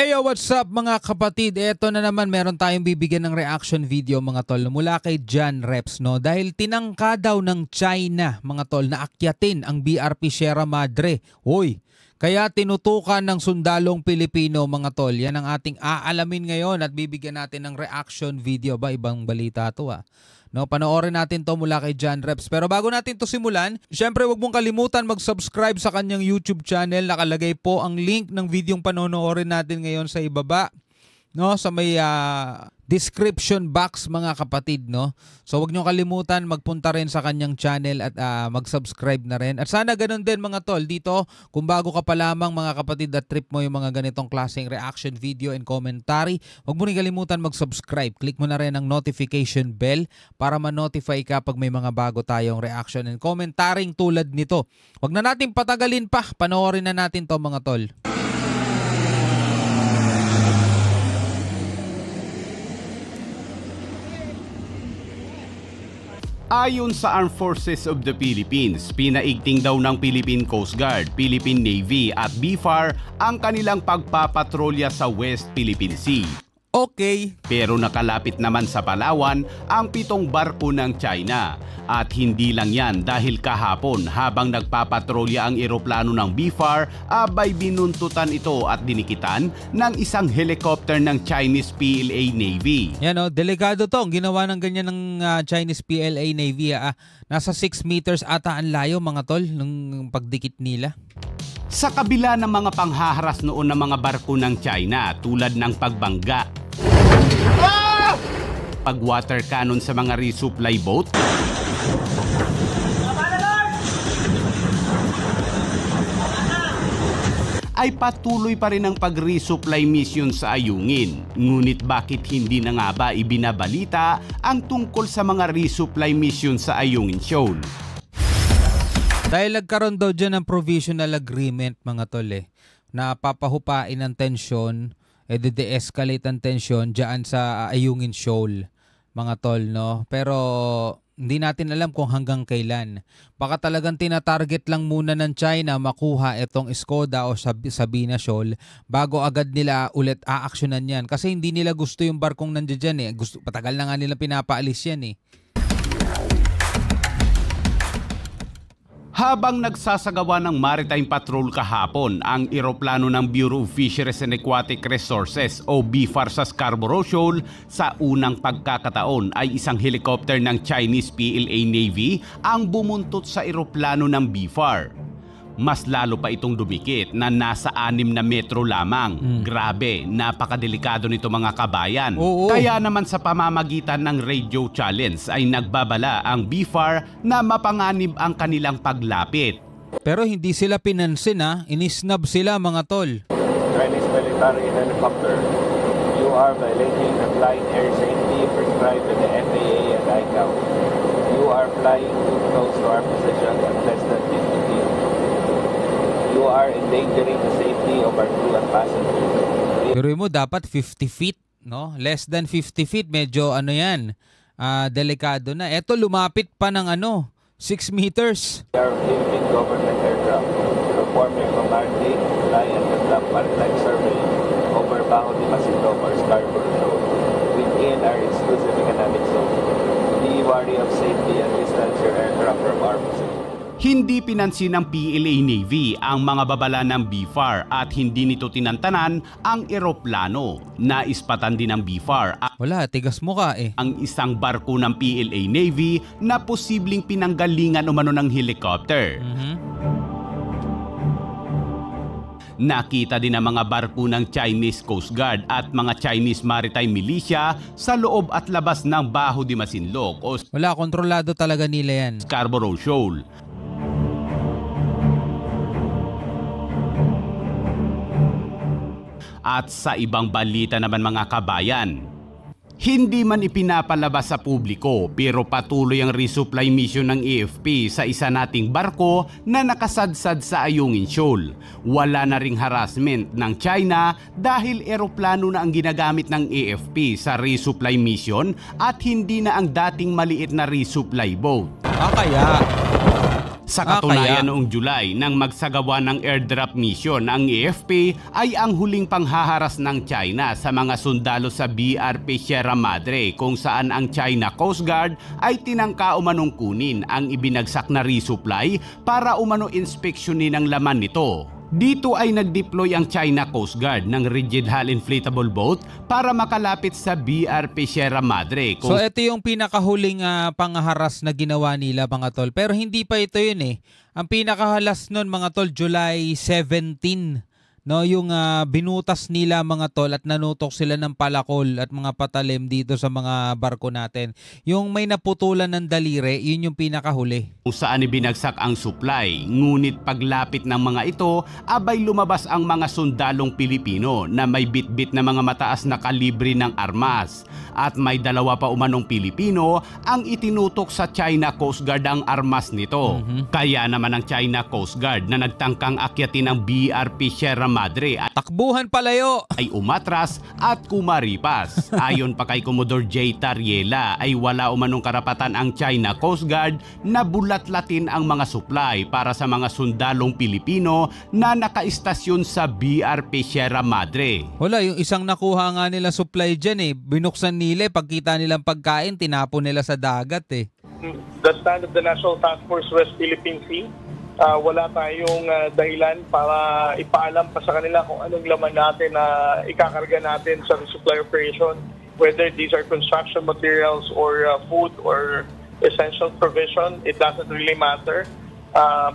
Eyo, what's up mga kapatid? Eto na naman, meron tayong bibigyan ng reaction video mga tol mula kay John Reps, no? Dahil tinangka daw ng China mga tol na akyatin ang BRP Sierra Madre. Hoy, kaya tinutukan ng sundalong Pilipino mga tol. Yan ang ating aalamin ngayon at bibigyan natin ng reaction video. Ba, ibang balita to ah. No, panoorin natin to mula kay John Reps. Pero bago natin to simulan, syempre wag mong kalimutan mag-subscribe sa kanyang YouTube channel. Nakalagay po ang link ng videong panonoorin natin ngayon sa ibaba, no, sa may description box mga kapatid, no. So wag niyo kalimutan magpunta rin sa kanyang channel at mag-subscribe na rin. At sana ganun din mga tol dito, kung bago ka pa lamang mga kapatid at trip mo yung mga ganitong klaseng reaction video and commentary, wag mo rin kalimutan mag-subscribe. Click mo na rin ang notification bell para ma-notify ka pag may mga bago tayong reaction and commentaring tulad nito. Wag na natin patagalin pa, panoorin na natin to mga tol. Ayon sa Armed Forces of the Philippines, pinaigting daw ng Philippine Coast Guard, Philippine Navy at BFAR ang kanilang pagpapatrolya sa West Philippine Sea. Okay. Pero nakalapit naman sa Palawan ang 7 barko ng China. At hindi lang yan dahil kahapon habang nagpapatrolya ang eroplano ng BFAR, abay binuntutan ito at dinikitan ng isang helicopter ng Chinese PLA Navy. Yan o, delikado to. Ang ginawa ng ganyan ng Chinese PLA Navy. Nasa 6 meters ata ang layo mga tol ng pagdikit nila. Sa kabila ng mga panghaharas noon ng mga barko ng China tulad ng pagbangga, pag-water cannon sa mga resupply boat, ay patuloy pa rin ang pag-resupply mission sa Ayungin. Ngunit bakit hindi na nga ba ibinabalita ang tungkol sa mga resupply mission sa Ayungin Shoal? Dahil nagkaroon daw dyan ng provisional agreement mga tol na papahupain ang tensyon, de-escalate ang tensyon dyan sa Ayungin Shoal mga tol, no? Pero hindi natin alam kung hanggang kailan. Baka talagang tinatarget lang muna ng China makuha itong Skoda o Sabina Shoal bago agad nila ulit aaksyonan yan. Kasi hindi nila gusto yung barkong nandiyan dyan patagal na nga nila pinapaalis yan . Habang nagsasagawa ng maritime patrol kahapon ang eroplano ng Bureau of Fisheries and Aquatic Resources o BFAR sa Scarborough Shoal, sa unang pagkakataon ay isang helicopter ng Chinese PLA Navy ang bumuntot sa eroplano ng BFAR. Mas lalo pa itong dumikit na nasa 6 na metro lamang. Grabe, napakadelikado nito mga kabayan. Oo. Kaya naman sa pamamagitan ng radio challenge ay nagbabala ang BFAR na mapanganib ang kanilang paglapit. Pero hindi sila pinansin inisnab sila mga tol. Chinese military helicopter, you are violating the flying air safety prescribed by the FAA and ICAO. You are flying too close to our position at less than 50 feet. You are endangering the safety of our crew and passengers. Pero mo dapat 50 feet, no? Less than 50 feet, medyo yan, delikado na. Eto lumapit pa ng 6 meters. We are Philippine government aircraft performing commanding, fly and conduct maritime survey over Bajo de Masinloc or Scarborough Shoal within our exclusive economic zone. Be wary of safety and distance your aircraft from our position. Hindi pinansin ng PLA Navy ang mga babala ng BFAR at hindi nito tinantanan ang eroplano. Naispatan din ng BFAR Wala, tigas mo ka ang isang barko ng PLA Navy na posibleng pinanggalingan umano ng helicopter. Nakita din ang mga barko ng Chinese Coast Guard at mga Chinese Maritime Militia sa loob at labas ng Bajo de Masinloc o Wala, kontrolado talaga nila yan. Scarborough Shoal. At sa ibang balita naman mga kabayan, hindi man ipinapalabas sa publiko pero patuloy ang resupply mission ng AFP sa isa nating barko na nakasadsad sa Ayungin Shoal. Wala na ring harassment ng China dahil eroplano na ang ginagamit ng AFP sa resupply mission at hindi na ang dating maliit na resupply boat. Kaya Sa katunayan kaya. noong July nang magsagawa ng airdrop mission ang AFP ay ang huling panghaharas ng China sa mga sundalo sa BRP Sierra Madre kung saan ang China Coast Guard ay tinangka umanong kunin ang ibinagsak na resupply para umano inspeksyonin ang laman nito. Dito ay nag-deploy ang China Coast Guard ng rigid hull inflatable boat para makalapit sa BRP Sierra Madre. So ito yung pinakahuling pangharas na ginawa nila mga tol. Pero hindi pa ito yun eh. Ang pinakahalas nun mga tol, July 17. No, yung binutas nila mga tol at nanutok sila ng palakol at mga patalim dito sa mga barko natin. Yung may naputulan ng daliri, yun yung pinakahuli. Kung saan ibinagsak ang supply, ngunit paglapit ng mga ito, abay lumabas ang mga sundalong Pilipino na may bitbit na mga mataas na kalibre ng armas. At may dalawa pa umanong Pilipino ang itinutok sa China Coast Guard ang armas nito. Kaya naman ang China Coast Guard na nagtangkang akyatin ang BRP Sierra Madre Takbuhan palayo! ay umatras at kumaripas. Ayon pa kay Commodore J. Tariela ay wala umanong karapatan ang China Coast Guard na bulat-latin ang mga supply para sa mga sundalong Pilipino na nakaistasyon sa BRP Sierra Madre. Wala, yung isang nakuha nga nila supply dyan eh. Binuksan nila, pagkita nilang pagkain, tinapon nila sa dagat eh. The stand of the National Task Force West Philippine Sea, wala tayong dahilan para ipaalam pa sa kanila kung anong laman natin na ikakarga natin sa resupply operation, whether these are construction materials or food or essential provision. It doesn't really matter.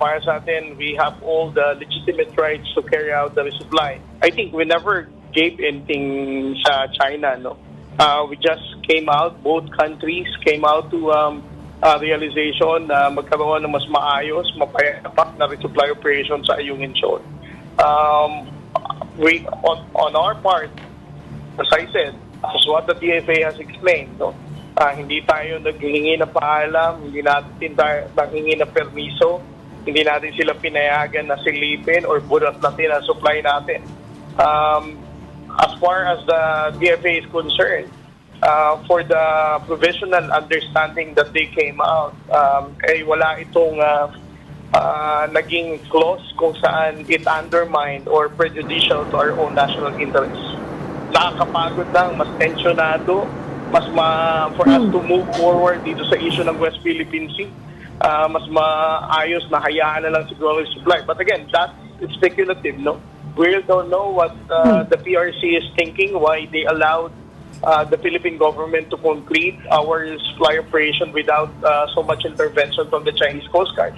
Para sa atin, we have all the legitimate rights to carry out the resupply. I think we never gave anything sa China, no? We just came out, both countries came out to realization na magkaroon ng mas maayos, mapayapak na resupply operation sa Ayungin Shoal. We, on our part, as I said, as what the DFA has explained, no? Hindi tayo naghihingi ng paalam, hindi natin tayo naghihingi ng permiso, hindi natin sila pinayagan na silipin or burat natin ang supply natin. As far as the DFA is concerned, for the provisional understanding that they came out, ay wala itong naging clause kung saan it undermined or prejudicial to our own national interests. Nakakapagod lang, mas tensionado, for us to move forward dito sa issue ng West Philippine Sea, mas maayos na hayaan na lang siguro yung supply. But again, that's speculative, no? We don't know what the PRC is thinking, why they allowed the Philippine government to complete our supply operation without so much intervention from the Chinese Coast Guard.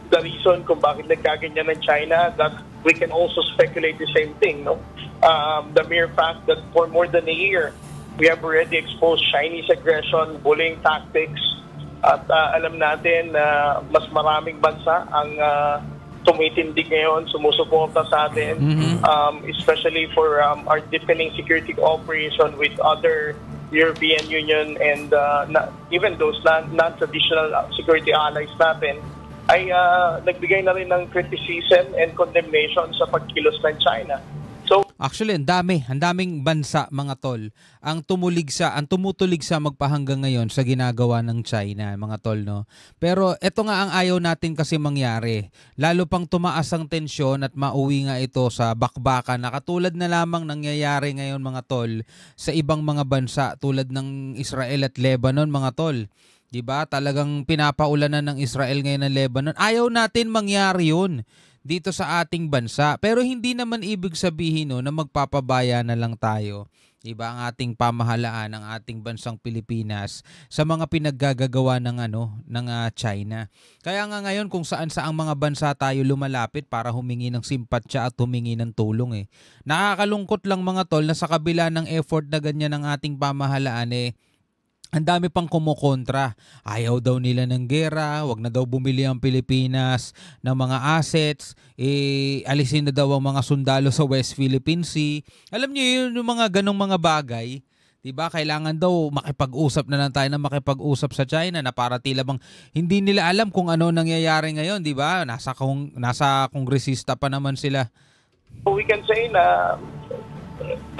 The reason kung bakit nagkaganyan ng China, that we can also speculate the same thing, no? The mere fact that for more than a year, we have already exposed Chinese aggression, bullying tactics, at alam natin na mas maraming bansa ang tumitindig ngayon, sumusuporta sa atin, especially for our deepening security cooperation with other European Union and even those non-traditional security allies natin, ay nagbigay na rin ng criticism and condemnation sa pagkilos ng China. So, actually, ang daming bansa mga tol ang tumutulig sa magpahanggang ngayon sa ginagawa ng China, mga tol, no. Pero ito nga ang ayaw natin kasi mangyari. Lalo pang tumaas ang tensyon at mauwi nga ito sa bakbakan na katulad na lamang nangyayari ngayon mga tol sa ibang mga bansa tulad ng Israel at Lebanon, mga tol. 'Di ba? Talagang pinapaulanan ng Israel ngayon ng Lebanon. Ayaw natin mangyari 'yun dito sa ating bansa. Pero hindi naman ibig sabihin no, na magpapabaya na lang tayo. Diba, ang ating pamahalaan, ang ating bansang Pilipinas sa mga pinaggagawa ng China. Kaya nga ngayon kung saan-saang mga bansa tayo lumalapit para humingi ng simpatsya at humingi ng tulong eh. Nakakalungkot lang mga tol na sa kabila ng effort na ganyan ng ating pamahalaan ang dami pang kumukontra. Ayaw daw nila ng gera, wag na daw bumili ang Pilipinas ng mga assets, alisin na daw ang mga sundalo sa West Philippine Sea. Alam niyo yun, yung mga ganong mga bagay, diba? Kailangan daw makipag-usap na lang tayo na makipag-usap sa China na para tila bang hindi nila alam kung ano nangyayari ngayon, diba? Nasa kongresista pa naman sila. We can say na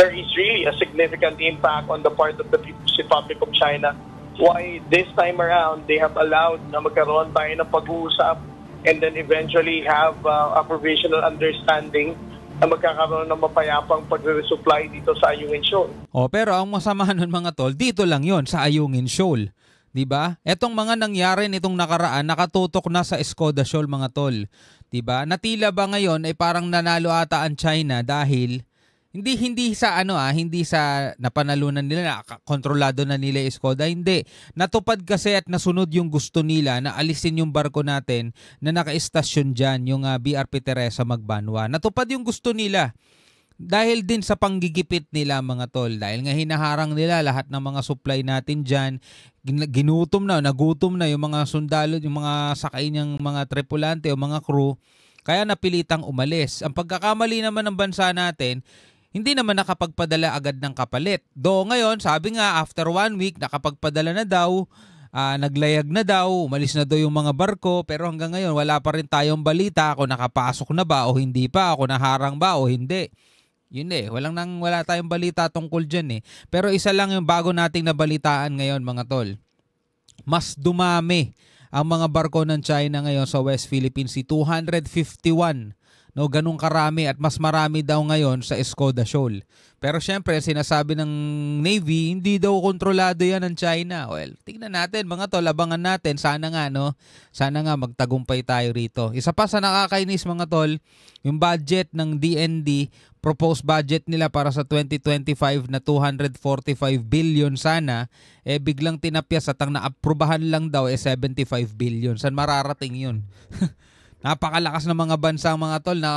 there is really a significant impact on the part of the People's Republic of China. Why this time around, they have allowed na magkaroon tayo ng pag-uusap and then eventually have a provisional understanding na magkakaroon ng mapayapang pagre-resupply dito sa Ayungin Shoal. Pero ang masama nun mga tol, dito lang yon sa Ayungin Shoal. 'Di ba? Etong mga nangyari nitong nakaraan, nakatutok na sa Escoda Shoal mga tol. 'Di ba? Natila ba ngayon ay parang nanalo ata ang China dahil hindi sa hindi sa napanalunan nila, kontrolado na nila Escoda, hindi. Natupad kasi at nasunod yung gusto nila na alisin yung barko natin na naka-estasyon diyan, yung BRP Teresa Magbanwa. Natupad yung gusto nila. Dahil din sa panggigipit nila mga tol, dahil nga hinaharang nila lahat ng mga supply natin dyan, nagutom na yung mga sundalo, yung mga sakay niyang mga tripulante o mga crew, kaya napilitang umalis. Ang pagkakamali naman ng bansa natin, hindi naman nakapagpadala agad ng kapalit. Do ngayon, sabi nga after 1 week, nakapagpadala na daw, naglayag na daw, umalis na daw yung mga barko, pero hanggang ngayon wala pa rin tayong balita kung nakapasok na ba o hindi pa, kung naharang ba o hindi. Yun wala tayong balita tungkol dyan Pero isa lang yung bago nating nabalitaan ngayon mga tol. Mas dumami ang mga barko ng China ngayon sa West Philippine Sea, 251. No, ganun karami at mas marami daw ngayon sa Escoda Shoal. Pero syempre, sinasabi ng Navy, hindi daw kontrolado yan ng China. Well, tingnan natin mga tol, abangan natin. Sana nga magtagumpay tayo rito. Isa pa sa nakakainis mga tol, yung budget ng DND, proposed budget nila para sa 2025 na 245 billion sana, biglang tinapyas at ang naaprubahan lang daw 75 billion. Saan mararating yun? Napakalakas ng mga bansa mga tol na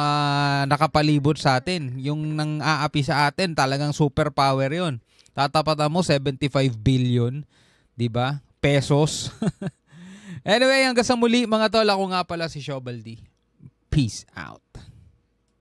nakapalibot sa atin. Yung nang aapi sa atin, talagang superpower yon. Tatapatan mo 75 billion, 'di ba? Pesos. Anyway, hanggang sa muli mga tol, ako nga pala si Shobaldi. Peace out.